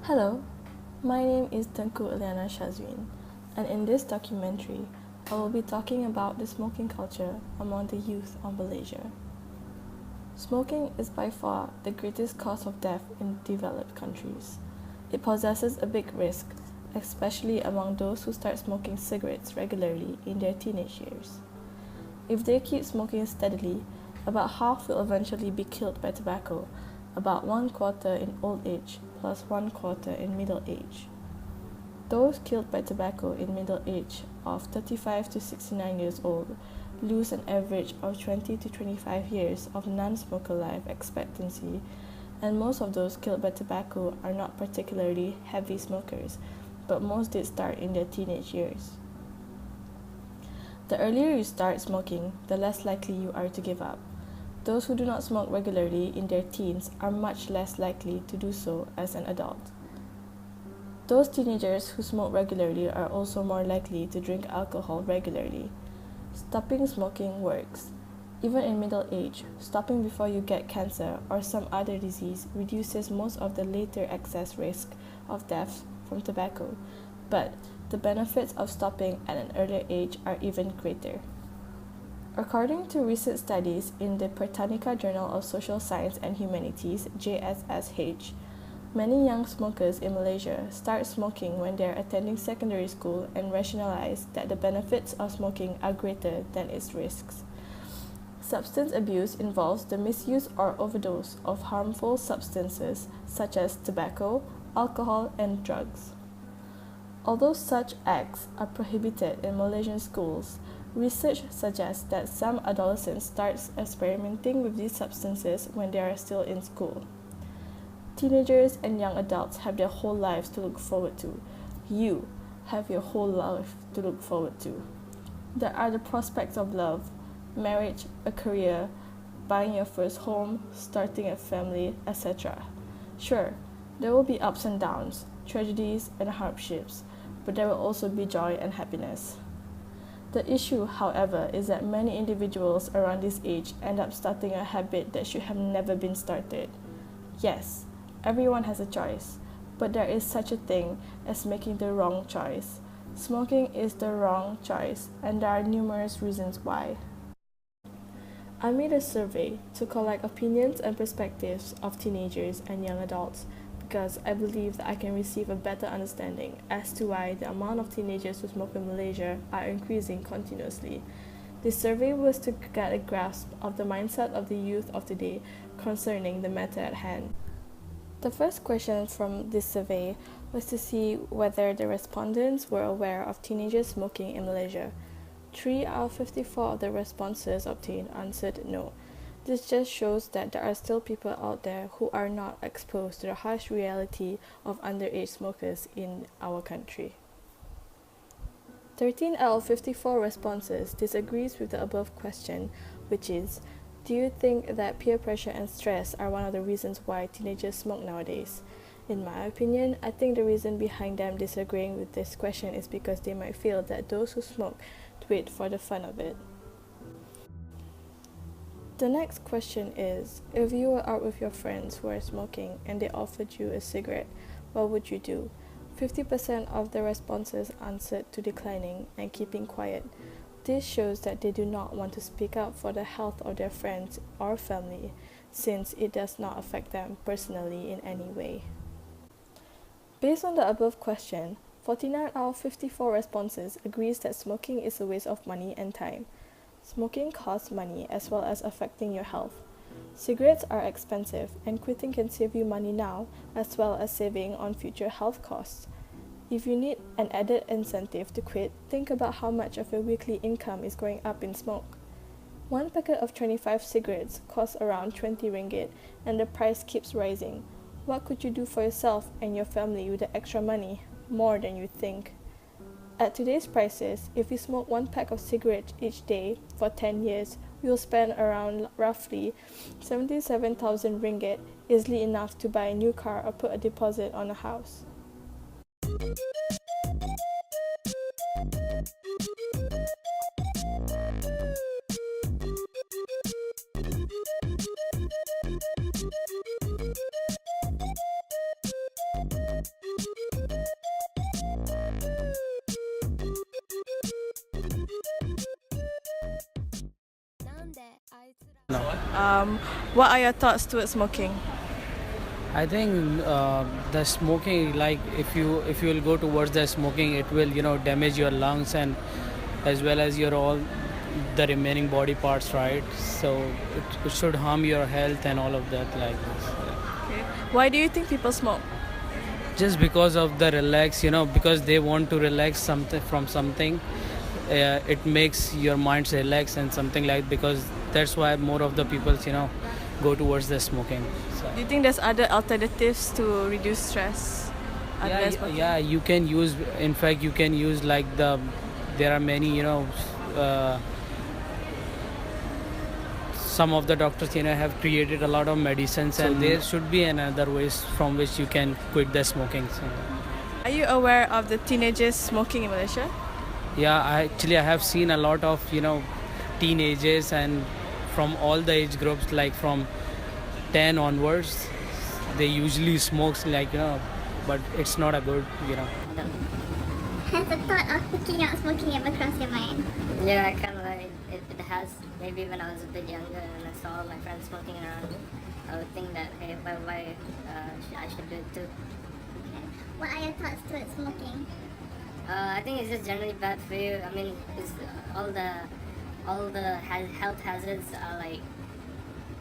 Hello, my name is Tengku Eliana Shazwin, and in this documentary, I will be talking about the smoking culture among the youth of Malaysia. Smoking is by far the greatest cause of death in developed countries. It possesses a big risk, especially among those who start smoking cigarettes regularly in their teenage years. If they keep smoking steadily, about half will eventually be killed by tobacco, about 1/4 in old age plus 1/4 in middle age. Those killed by tobacco in middle age of 35 to 69 years old lose an average of 20 to 25 years of non-smoker life expectancy, and most of those killed by tobacco are not particularly heavy smokers, but most did start in their teenage years. The earlier you start smoking, the less likely you are to give up. Those who do not smoke regularly in their teens are much less likely to do so as an adult. Those teenagers who smoke regularly are also more likely to drink alcohol regularly. Stopping smoking works. Even in middle age, stopping before you get cancer or some other disease reduces most of the later excess risk of death from tobacco, but the benefits of stopping at an earlier age are even greater. According to recent studies in the Britannica Journal of Social Science and Humanities (JSSH), many young smokers in Malaysia start smoking when they are attending secondary school and rationalize that the benefits of smoking are greater than its risks. Substance abuse involves the misuse or overdose of harmful substances such as tobacco, alcohol, and drugs. Although such acts are prohibited in Malaysian schools, research suggests that some adolescents start experimenting with these substances when they are still in school. Teenagers and young adults have their whole lives to look forward to. You have your whole life to look forward to. There are the prospects of love, marriage, a career, buying your first home, starting a family, etc. Sure, there will be ups and downs, tragedies and hardships, but there will also be joy and happiness. The issue, however, is that many individuals around this age end up starting a habit that should have never been started. Yes, everyone has a choice, but there is such a thing as making the wrong choice. Smoking is the wrong choice, and there are numerous reasons why. I made a survey to collect opinions and perspectives of teenagers and young adults because I believe that I can receive a better understanding as to why the amount of teenagers who smoke in Malaysia are increasing continuously. This survey was to get a grasp of the mindset of the youth of today concerning the matter at hand. The first question from this survey was to see whether the respondents were aware of teenagers smoking in Malaysia. 3 out of 54 of the responses obtained answered no. This just shows that there are still people out there who are not exposed to the harsh reality of underage smokers in our country. 13 out of 54 responses disagrees with the above question, which is, do you think that peer pressure and stress are one of the reasons why teenagers smoke nowadays? In my opinion, I think the reason behind them disagreeing with this question is because they might feel that those who smoke do it for the fun of it. The next question is, if you were out with your friends who are smoking and they offered you a cigarette, what would you do? 50% of the responses answered to declining and keeping quiet. This shows that they do not want to speak up for the health of their friends or family, since it does not affect them personally in any way. Based on the above question, 49 out of 54 responses agrees that smoking is a waste of money and time. Smoking costs money as well as affecting your health. Cigarettes are expensive, and quitting can save you money now as well as saving on future health costs. If you need an added incentive to quit, think about how much of your weekly income is going up in smoke. One packet of 25 cigarettes costs around 20 ringgit, and the price keeps rising. What could you do for yourself and your family with the extra money? More than you think. At today's prices, if you smoke one pack of cigarettes each day for 10 years, you will spend around roughly 77,000 ringgit, easily enough to buy a new car or put a deposit on a house. What are your thoughts towards smoking? I think the smoking, like if you will go towards the smoking, it will damage your lungs and as well as your all the remaining body parts, right? So it should harm your health and all of that like this. Okay. Why do you think people smoke? Just because of the relax, because they want to relax something from something. It makes your minds relax and something like, because that's why more of the people go towards the smoking. So, Do you think there's other alternatives to reduce stress? other than smoking? yeah, you can use, in fact you can use like there are many some of the doctors have created a lot of medicines, and there should be another ways from which you can quit the smoking. So, Are you aware of the teenagers smoking in Malaysia? yeah, I have seen a lot of teenagers and from all the age groups, like from 10 onwards, they usually smokes, like but it's not a good Has the thought of picking up smoking ever crossed your mind? Yeah, kind of like it has. Maybe when I was a bit younger and I saw my friends smoking around, I would think that, hey, why I should do it too. Okay. What are your thoughts towards smoking? I think it's just generally bad for you. I mean, it's, all the health hazards are like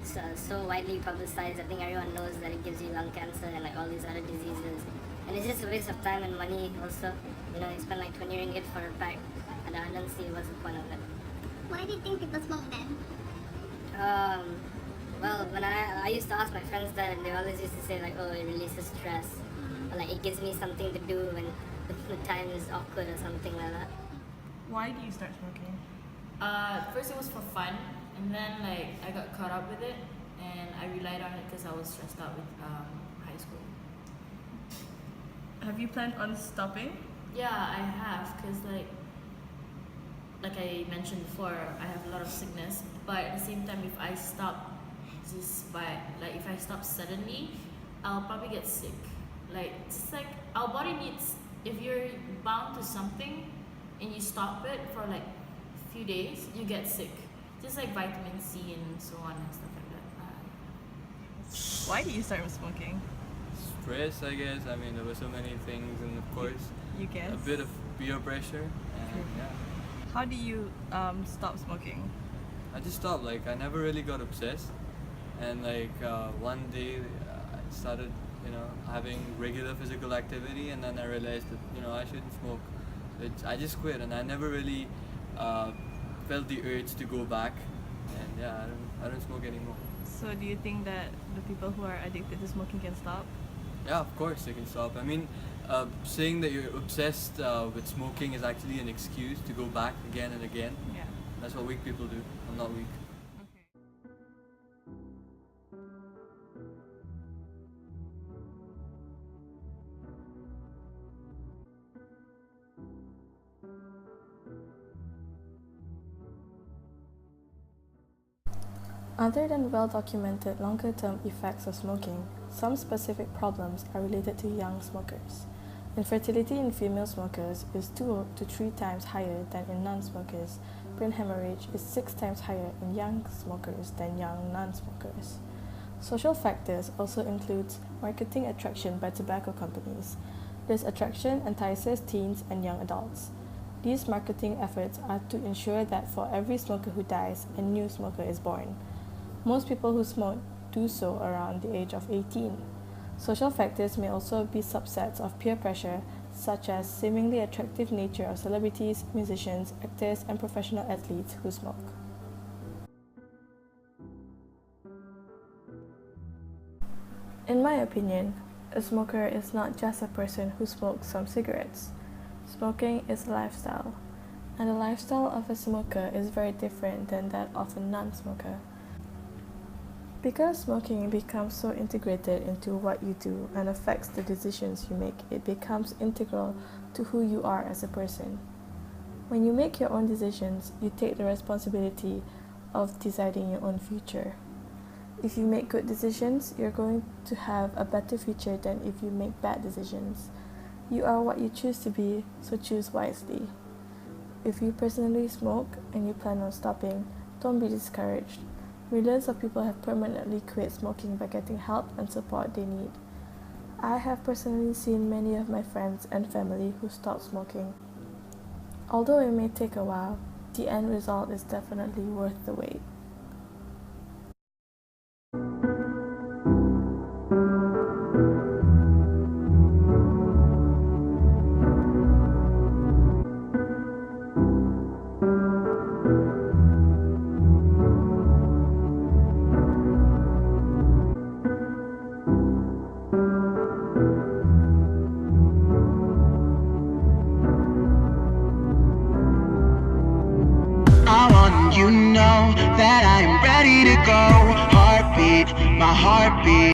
so widely publicized. I think everyone knows that it gives you lung cancer and like all these other diseases. And it's just a waste of time and money also. You spend like 20 ringgit for a pack, and I don't see what's the point of it. Why do you think people smoke then? Well, when I used to ask my friends that, and they always used to say like, oh, it releases stress, or like it gives me something to do when the time is awkward or something like that. Why do you start smoking? First it was for fun, and then like I got caught up with it, and I relied on it because I was stressed out with high school. Have you planned on stopping? Yeah, I have, because like I mentioned before, I have a lot of sickness, but at the same time, if I stop if I stop suddenly, I'll probably get sick. Like, it's like our body needs, if you're bound to something and you stop it for like a few days, you get sick. Just like vitamin C and so on and stuff like that. Why did you start smoking? Stress, I guess. I mean, there were so many things, and of course, You guess. a bit of peer pressure. And yeah, How do you stop smoking? I just stopped. Like, I never really got obsessed, and like one day I started, having regular physical activity, and then I realized that I shouldn't smoke. I just quit, and I never really felt the urge to go back. And yeah, I don't smoke anymore. So do you think that the people who are addicted to smoking can stop? Yeah, of course they can stop. I mean, saying that you're obsessed with smoking is actually an excuse to go back again and again. Yeah. That's what weak people do. I'm not weak. Other than well-documented longer-term effects of smoking, some specific problems are related to young smokers. Infertility in female smokers is 2 to 3 times higher than in non-smokers. Brain hemorrhage is 6 times higher in young smokers than young non-smokers. Social factors also include marketing attraction by tobacco companies. This attraction entices teens and young adults. These marketing efforts are to ensure that for every smoker who dies, a new smoker is born. Most people who smoke do so around the age of 18. Social factors may also be subsets of peer pressure, such as seemingly attractive nature of celebrities, musicians, actors, and professional athletes who smoke. In my opinion, a smoker is not just a person who smokes some cigarettes. Smoking is a lifestyle, and the lifestyle of a smoker is very different than that of a non-smoker. Because smoking becomes so integrated into what you do and affects the decisions you make, it becomes integral to who you are as a person. When you make your own decisions, you take the responsibility of deciding your own future. If you make good decisions, you're going to have a better future than if you make bad decisions. You are what you choose to be, so choose wisely. If you personally smoke and you plan on stopping, don't be discouraged. Millions of people have permanently quit smoking by getting help and support they need. I have personally seen many of my friends and family who stopped smoking. Although it may take a while, the end result is definitely worth the wait. I want you know that I'm ready to go. Heartbeat, my heartbeat.